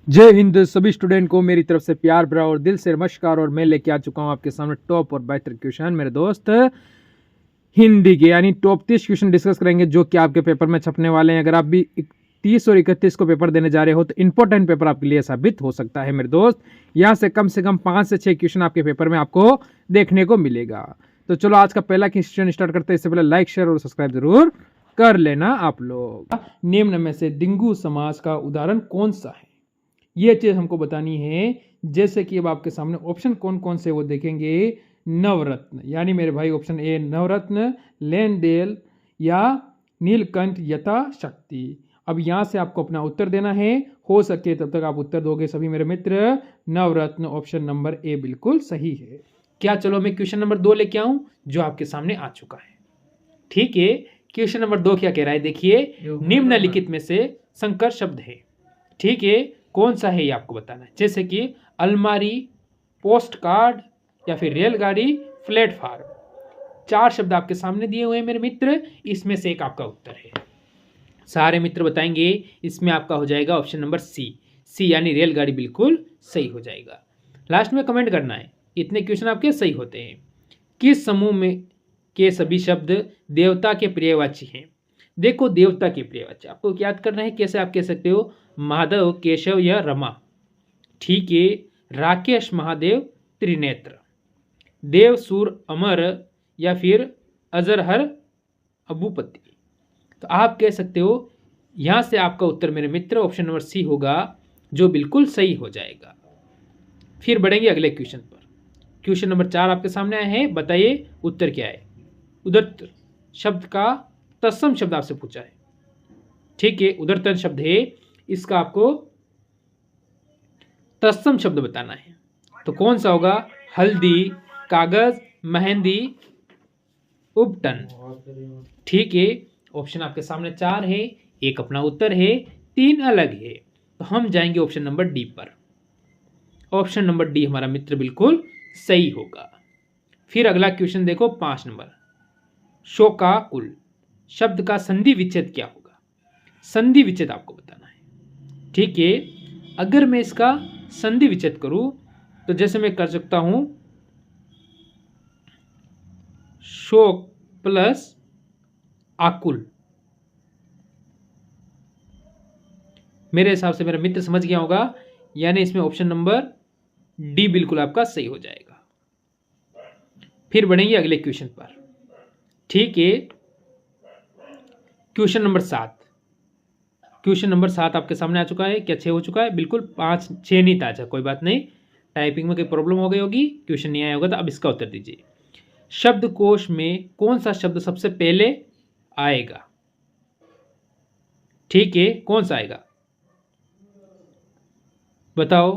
जय हिंद सभी स्टूडेंट को मेरी तरफ से प्यार भरा और दिल से नमस्कार। और मैं लेके आ चुका हूं आपके सामने टॉप और बेहतर क्वेश्चन मेरे दोस्त हिंदी के, यानी टॉप 30 क्वेश्चन डिस्कस करेंगे जो कि आपके पेपर में छपने वाले हैं। अगर आप भी 30 और 31 को पेपर देने जा रहे हो तो इंपॉर्टेंट पेपर आपके लिए साबित हो सकता है मेरे दोस्त। यहाँ से कम 5 से 6 क्वेश्चन आपके पेपर में आपको देखने को मिलेगा। तो चलो आज का पहला क्वेश्चन स्टार्ट करते हैं। इससे पहले लाइक शेयर और सब्सक्राइब जरूर कर लेना आप लोग। निम्न में से द्विगु समास का उदाहरण कौन सा है, ये चीज हमको बतानी है। जैसे कि अब आपके सामने ऑप्शन कौन कौन से वो देखेंगे। नवरत्न, यानी मेरे भाई option A Navratna, lane then या नीलकंठ यथा शक्ति। अब यहां से आपको अपना उत्तर देना है। हो सके तब तक आप उत्तर दोगे सभी मेरे मित्र। नवरत्न ऑप्शन नंबर ए बिल्कुल सही है। क्या चलो मैं क्वेश्चन नंबर 2 लेके आऊं जो आपके सामने आ चुका है। ठीक है, क्वेश्चन नंबर 2 क्या कह रहा है, देखिए। निम्नलिखित में से संकर शब्द है, ठीक है, कौन सा है ये आपको बताना है। जैसे कि अलमारी, पोस्ट कार्ड या फिर रेलगाड़ी, प्लेटफार्म। 4 शब्द आपके सामने दिए हुए हैं मेरे मित्र, इसमें से एक आपका उत्तर है। सारे मित्र बताएंगे, इसमें आपका हो जाएगा ऑप्शन नंबर सी यानी रेलगाड़ी बिल्कुल सही हो जाएगा। लास्ट में कमेंट करना है इतने क्वेश्चन आपके सही होते हैं। किस समूह में के सभी शब्द देवता के पर्यायवाची हैं। देखो देवता के पर्यायवाची आपको याद करना है। कैसे आप कह सकते हो, माधव, केशव या रमा। ठीक है, राकेश, महादेव, त्रिनेत्र, देव, सूर, अमर या फिर अजरहर, अबूपति। तो आप कह सकते हो यहां से आपका उत्तर मेरे मित्र ऑप्शन नंबर सी होगा जो बिल्कुल सही हो जाएगा। फिर बढ़ेंगे अगले क्वेश्चन पर। क्वेश्चन नंबर 4 आपके सामने आया है, बताइए उत्तर क्या है। उदत्त शब्द का तत्सम शब्द आपसे पूछा है। ठीक है, उदरतन शब्द है, इसका आपको तत्सम शब्द बताना है। तो कौन सा होगा, हल्दी, कागज, मेहंदी, उपटन। ठीक है, ऑप्शन आपके सामने 4 है, एक अपना उत्तर है, 3 अलग है। तो हम जाएंगे ऑप्शन नंबर डी पर। ऑप्शन नंबर डी हमारा मित्र बिल्कुल सही होगा। फिर अगला क्वेश्चन देखो 5 नंबर। शोकाकुल शब्द का संधि विच्छेद क्या होगा। संधि विच्छेद आपको बताना है। ठीक है, अगर मैं इसका संधि विच्छेद करूं तो जैसे मैं कर सकता हूं, शोक प्लस आकुल। मेरे हिसाब से मेरा मित्र समझ गया होगा, यानी इसमें ऑप्शन नंबर डी बिल्कुल आपका सही हो जाएगा। फिर बढ़ेंगे अगले क्वेश्चन पर। ठीक है, क्वेश्चन नंबर 7। क्वेश्चन नंबर 7 आपके सामने आ चुका है। क्या 6 हो चुका है, बिल्कुल 5 6 नहीं था। अच्छा कोई बात नहीं, टाइपिंग में कोई प्रॉब्लम हो गई होगी, क्वेश्चन नहीं आया होगा। तो अब इसका उत्तर दीजिए। शब्दकोश में कौन सा शब्द सबसे पहले आएगा। ठीक है, कौन सा आएगा बताओ।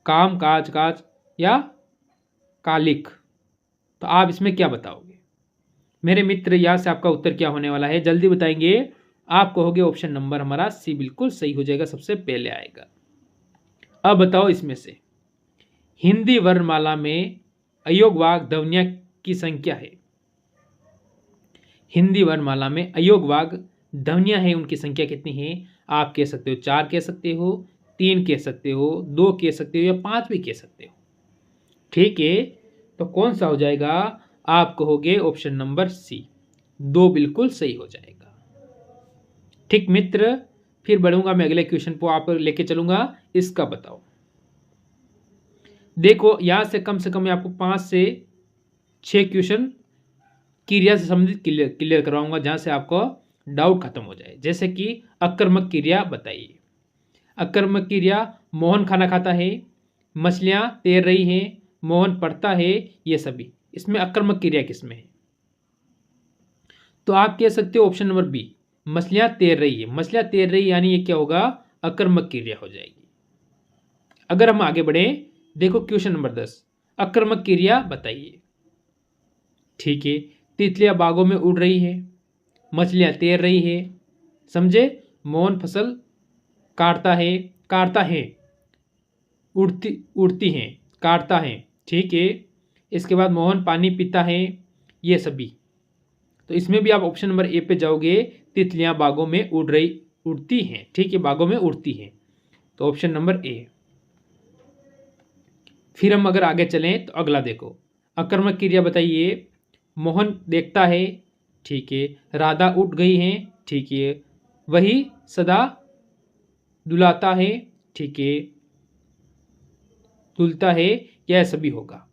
काम, काज, काज या कालिक। तो आप इसमें क्या बताओगे मेरे मित्र। यहां से आपका उत्तर क्या होने वाला है, जल्दी बताएंगे। आप कहोगे ऑप्शन नंबर हमारा सी बिल्कुल सही हो जाएगा, सबसे पहले आएगा। अब बताओ इसमें से हिंदी वर्णमाला में अयोगवाग ध्वनियां की संख्या है। हिंदी वर्णमाला में अयोगवाग ध्वनियां है, उनकी संख्या कितनी है। आप कह सकते हो 4 कह सकते हो, 3 कह सकते हो, 2 कह सकते हो या 5 भी कह सकते हो। ठीक है, तो कौन सा हो जाएगा, आप कहोगे ऑप्शन नंबर सी, 2 बिल्कुल सही हो जाएगा। ठीक मित्र, फिर बढ़ूंगा मैं अगले क्वेश्चन को आप लेके चलूंगा, इसका बताओ। देखो यहां से कम मैं आपको 5 से 6 क्वेश्चन क्रिया से संबंधित क्लियर करवाऊंगा, जहां से आपको डाउट खत्म हो जाए। जैसे कि अकर्मक क्रिया बताइए। अकर्मक क्रिया, मोहन खाना खाता है, मछलियां तैर रही हैं, मोहन पढ़ता है, ये सभी। इसमें अकर्मक क्रिया किसमें है। तो आप कह सकते हो ऑप्शन नंबर बी, मछलियां तैर रही है। मछलियां तैर रही यानी ये क्या होगा, अकर्मक क्रिया हो जाएगी। अगर हम आगे बढ़े, देखो क्वेश्चन नंबर 10, अकर्मक क्रिया बताइए। ठीक है, तितलियां बागों में उड़ रही है, मछलियां तैर रही है, समझे। मोहन फसल काटता है, उड़ती हैं, काटता है। ठीक है, इसके बाद मोहन पानी पीता है, ये सभी। तो इसमें भी आप ऑप्शन नंबर ए पे जाओगे, तितलियां बागों में उड़ती हैं। ठीक है, बागों में उड़ती हैं। तो ऑप्शन नंबर ए। फिर हम अगर आगे चलें तो अगला देखो, आक्रामक क्रिया बताइए। मोहन देखता है, ठीक है। राधा उठ गई है, ठीक है। वही सदा दुलाता है, ठीक है। दुलता है, यह सभी होगा।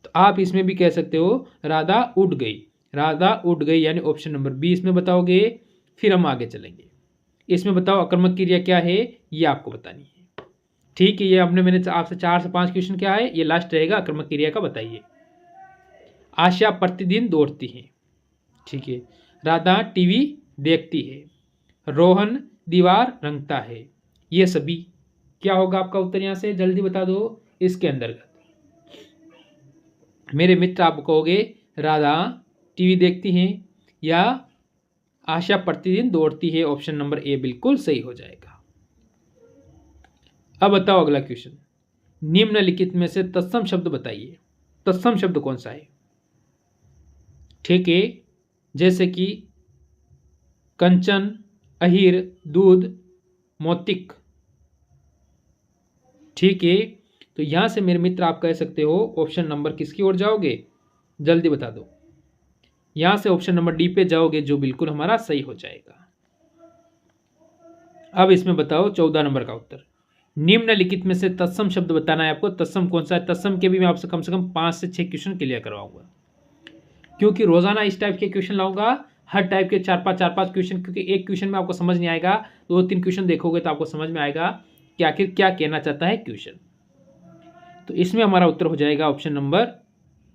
तो आप इसमें भी कह सकते हो राधा उठ गई, राधा उठ गई यानी ऑप्शन नंबर बी इसमें बताओगे। फिर हम आगे चलेंगे, इसमें बताओ आक्रामक क्रिया क्या है, ये आपको बतानी है, ठीक है। ये मैंने आपसे 4 से 5 क्वेश्चन क्या है, ये लास्ट रहेगा आक्रामक क्रिया का, बताइए। आशा प्रतिदिन दौड़ती है, ठीक है। राधा टीवी देखती है, रोहन दीवार रंगता है, ये सभी क्या होगा आपका उत्तर, यहां से जल्दी बता दो। इसके अंतर्गत मेरे मित्र आप कहोगे राधा टीवी देखती हैं या आशा प्रतिदिन दौड़ती है, ऑप्शन नंबर ए बिल्कुल सही हो जाएगा। अब बताओ अगला क्वेश्चन, निम्नलिखित में से तत्सम शब्द बताइए। तत्सम शब्द कौन सा है, ठीक है। जैसे कि कंचन, अहिर, दूध, मोतिक, ठीक है। तो यहां से मेरे मित्र आप कह सकते हो ऑप्शन नंबर किसकी ओर जाओगे, जल्दी बता दो। यहां से ऑप्शन नंबर डी पे जाओगे, जो बिल्कुल हमारा सही हो जाएगा। अब इसमें बताओ 14 नंबर का उत्तर, निम्नलिखित में से तत्सम शब्द बताना है आपको। तत्सम कौन सा है, तत्सम के भी मैं आपसे कम से कम 5 से 6 क्वेश्चन क्लियर करवाऊंगा, क्योंकि रोजाना इस टाइप के क्वेश्चन लाऊंगा, हर टाइप के 4-5 क्वेश्चन, क्योंकि एक क्वेश्चन में आपको समझ नहीं आएगा, 2-3 क्वेश्चन देखोगे तो आपको समझ में आएगा कि आखिर क्या कहना चाहता है क्वेश्चन। तो इसमें हमारा उत्तर हो जाएगा ऑप्शन नंबर,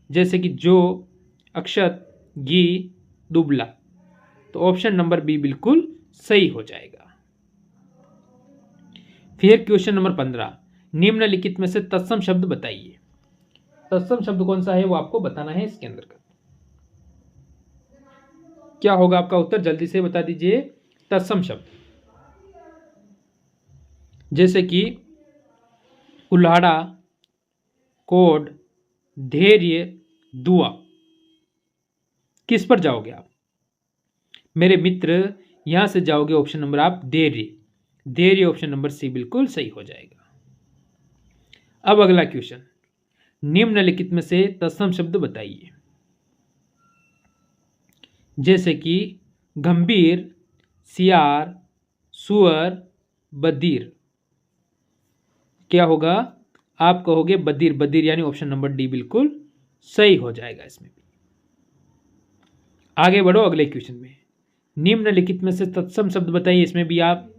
जैसे कि जो, अक्षत, घी, दुबला, तो ऑप्शन नंबर बी बिल्कुल सही हो जाएगा। फिर क्वेश्चन नंबर 15, निम्नलिखित में से तत्सम शब्द बताइए। तत्सम शब्द कौन सा है वो आपको बताना है इसके अंतर्गत। क्या होगा आपका उत्तर, जल्दी से बता दीजिए। तत्सम शब्द जैसे कि कुल्हाड़ा, कोड, धैर्य, दुआ, किस पर जाओगे आप मेरे मित्र, यहां से जाओगे ऑप्शन नंबर आप धैर्य, धैर्य ऑप्शन नंबर सी बिल्कुल सही हो जाएगा। अब अगला क्वेश्चन, निम्नलिखित में से तत्सम शब्द बताइए। जैसे कि गंभीर, सियार, सुअर, बधिर, क्या होगा, आप कहोगे बधिर, बधिर यानी ऑप्शन नंबर डी बिल्कुल सही हो जाएगा इसमें भी। आगे बढ़ो अगले क्वेश्चन में, निम्नलिखित में से तत्सम शब्द बताइए। इसमें भी आप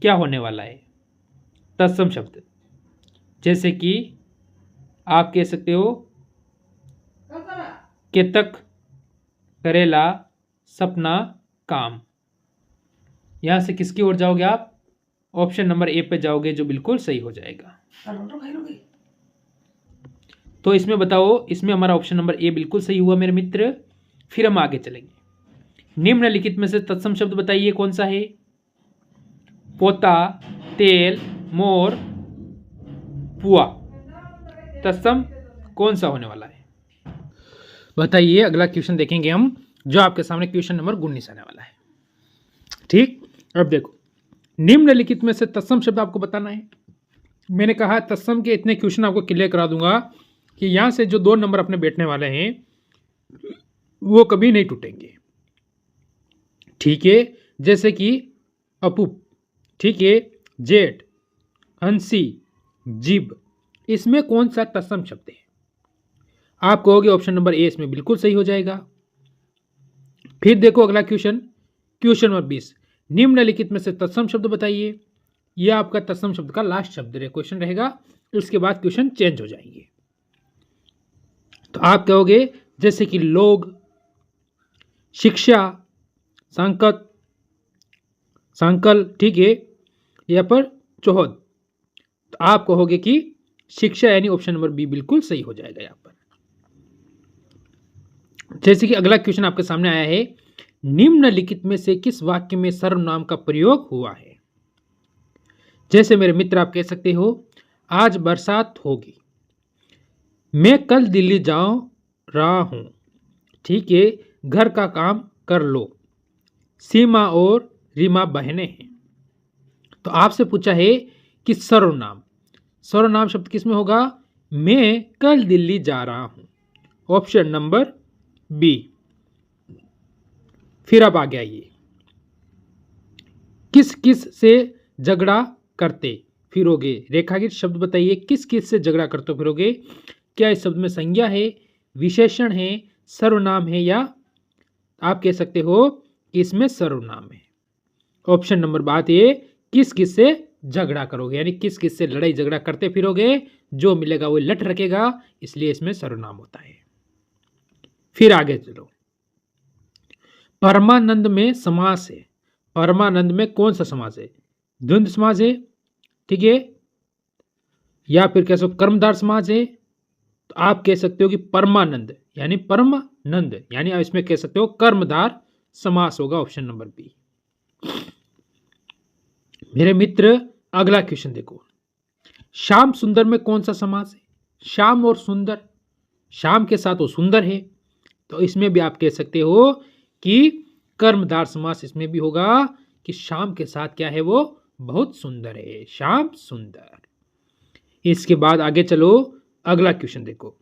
क्या होने वाला है, तत्सम शब्द जैसे कि आप कह सकते हो केतक, करेला, सपना, काम। यहां से किसकी ओर जाओगे आप, ऑप्शन नंबर ए पे जाओगे, जो बिल्कुल सही हो जाएगा। तो इसमें बताओ, इसमें हमारा ऑप्शन नंबर ए बिल्कुल सही हुआ मेरे मित्र। फिर हम आगे चलेंगे, निम्नलिखित में से तत्सम शब्द बताइए कौन सा है। पोता, तेल, मोर, पुआ, तत्सम कौन सा होने वाला है बताइए। अगला क्वेश्चन देखेंगे हम, जो आपके सामने क्वेश्चन नंबर 19 आने वाला है, ठीक। अब देखो, निम्नलिखित में से तत्सम शब्द आपको बताना है। मैंने कहा तत्सम के इतने क्वेश्चन आपको क्लियर करा दूंगा कि यहां से जो 2 नंबर अपने बैठने वाले हैं वो कभी नहीं टूटेंगे, ठीक है। जैसे कि अपूप, ठीक है, जेठ, हंसी, जिब, इसमें कौन सा तत्सम शब्द है, आप कहोगे ऑप्शन नंबर ए इसमें बिल्कुल सही हो जाएगा। फिर देखो अगला क्वेश्चन, क्वेश्चन नंबर 20, निम्नलिखित में से तत्सम शब्द बताइए। यह आपका तत्सम शब्द का लास्ट शब्द क्वेश्चन रहेगा, इसके बाद क्वेश्चन चेंज हो जाएंगे। तो आप कहोगे जैसे कि लोग, शिक्षा, संकट, संकल, ठीक है, या पर चौहद, तो आप कहोगे कि शिक्षा यानी ऑप्शन नंबर बी बिल्कुल सही हो जाएगा यहां पर। जैसे कि अगला क्वेश्चन आपके सामने आया है, निम्नलिखित में से किस वाक्य में सर्वनाम का प्रयोग हुआ है। जैसे मेरे मित्र आप कह सकते हो आज बरसात होगी, मैं कल दिल्ली जा रहा हूं, ठीक है, घर का काम कर लो, सीमा और रीमा बहनें हैं। तो आपसे पूछा है कि सर्वनाम, सर्वनाम शब्द किसमें होगा? मैं कल दिल्ली जा रहा हूं, ऑप्शन नंबर बी। फिर अब आगे आइए, किस किस से झगड़ा करते फिरोगे? रेखांकित शब्द बताइए, किस किस से झगड़ा करते फिरोगे? क्या इस शब्द में संज्ञा है, विशेषण है, सर्वनाम है, या आप कह सकते हो कि इसमें सर्वनाम है? ऑप्शन नंबर बात ये, किस किस से झगड़ा करोगे, यानी किस किस से लड़ाई झगड़ा करते फिरोगे, जो मिलेगा वो लट रखेगा, इसलिए इसमें सर्वनाम होता है। फिर आगे चलो, परमानंद में समास है, परमानंद में कौन सा समास है? द्वंद्व समास है, ठीक है, या फिर कह सकते कर्मधार समास है। तो आप कह सकते हो कि परमानंद यानी परमानंद, यानी आप इसमें कह सकते हो कर्मधार समास होगा, ऑप्शन नंबर बी। मेरे मित्र अगला क्वेश्चन देखो, श्याम सुंदर में कौन सा समास है? श्याम और सुंदर, श्याम के साथ वो सुंदर है, तो इसमें भी आप कह सकते हो कि कर्मधार समास इसमें भी होगा कि श्याम के साथ क्या है, वो बहुत सुंदर है, श्याम सुंदर। इसके बाद आगे चलो, अगला क्वेश्चन देखो,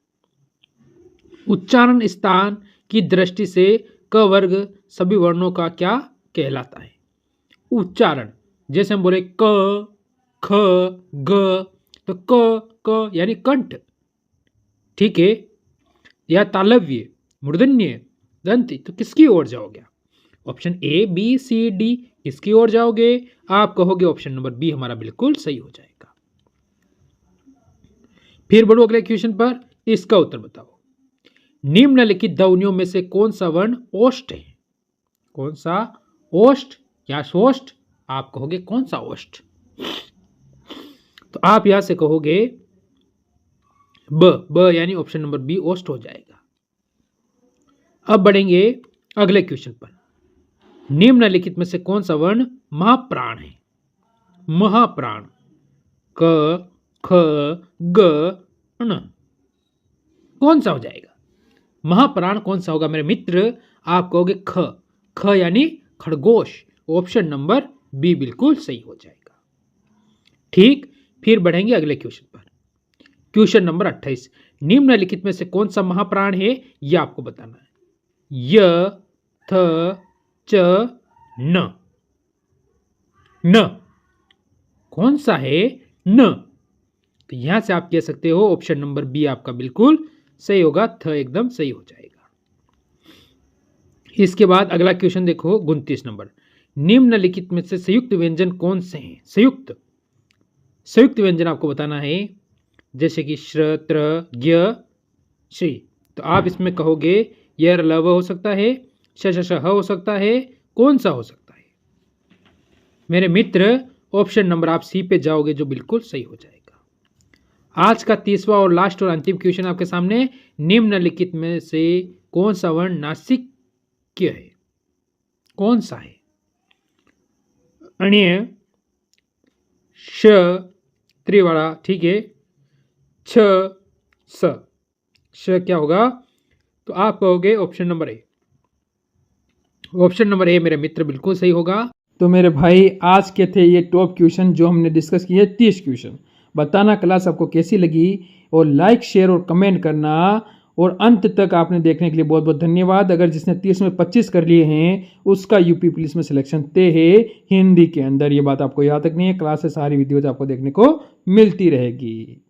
उच्चारण स्थान की दृष्टि से क वर्ग सभी वर्णों का क्या कहलाता है? उच्चारण, जैसे हम बोले क, ख, ग, तो क यानी कंठ, ठीक है, या तालव्य, मूर्धन्य, दंत, तो किसकी ओर जाओगे? Option A, B, C, D, किसकी ओर जाओगे? आप कहोगे ऑप्शन नंबर बी हमारा बिल्कुल सही हो जाएगा। फिर बढ़ो अगले क्वेश्चन पर, इसका उत्तर बताओ, निम्नलिखित ध्वनियों में से कौन सा वर्ण ओष्ठ है? कौन सा ओष्ठ या सोष्ठ? आप कहोगे कौन सा ओष्ठ? तो आप यहां से कहोगे ब यानी ऑप्शन नंबर बी ओष्ठ हो जाएगा। अब बढ़ेंगे अगले क्वेश्चन पर, निम्नलिखित में से कौन सा वर्ण महाप्राण है? महाप्राण, क, ख, ग, ण, कौन सा हो जाएगा? महाप्राण कौन सा होगा मेरे मित्र? आप कहोगे ख यानी खरगोश, ऑप्शन नंबर बी बिल्कुल सही हो जाएगा। ठीक, फिर बढ़ेंगे अगले क्वेश्चन पर, क्वेश्चन नंबर 28, निम्नलिखित में से कौन सा महाप्राण है, यह आपको बताना है। य, थ, च, न, न कौन सा है? न। तो यहां से आप कह सकते हो ऑप्शन नंबर बी आपका बिल्कुल सही होगा, थ एकदम सही हो जाएगा। इसके बाद अगला क्वेश्चन देखो 29 नंबर, निम्नलिखित में से संयुक्त व्यंजन कौन से हैं? संयुक्त व्यंजन आपको बताना है, जैसे कि श्र, त्र, ज्ञ, श्री। तो आप इसमें कहोगे य लव हो सकता है, श हो सकता है, कौन सा हो सकता है? मेरे मित्र ऑप्शन नंबर आप सी पे जाओगे, जो बिल्कुल सही हो जाएगा। आज का 30वां और लास्ट और अंतिम क्वेश्चन आपके सामने, निम्नलिखित में से कौन सा वर्ण नासिक्य है? कौन सा है? अण्य, श त्रिवाड़ा, ठीक है, छ, स, श क्या होगा? तो आप कहोगे option number A, option number A मेरे मित्र बिल्कुल सही होगा। तो मेरे भाई आज के थे ये टॉप क्वेश्चन जो हमने डिस्कस किए, 30 क्वेश्चन। बताना क्लास आपको कैसी लगी, और लाइक, शेयर और कमेंट करना, और अंत तक आपने देखने के लिए बहुत बहुत धन्यवाद। अगर जिसने 30 में 25 कर लिए हैं उसका यूपी पुलिस में सिलेक्शन तय है हिंदी के अंदर, ये बात आपको याद रखनी है। क्लास से सारी वीडियोज आपको देखने को मिलती रहेगी।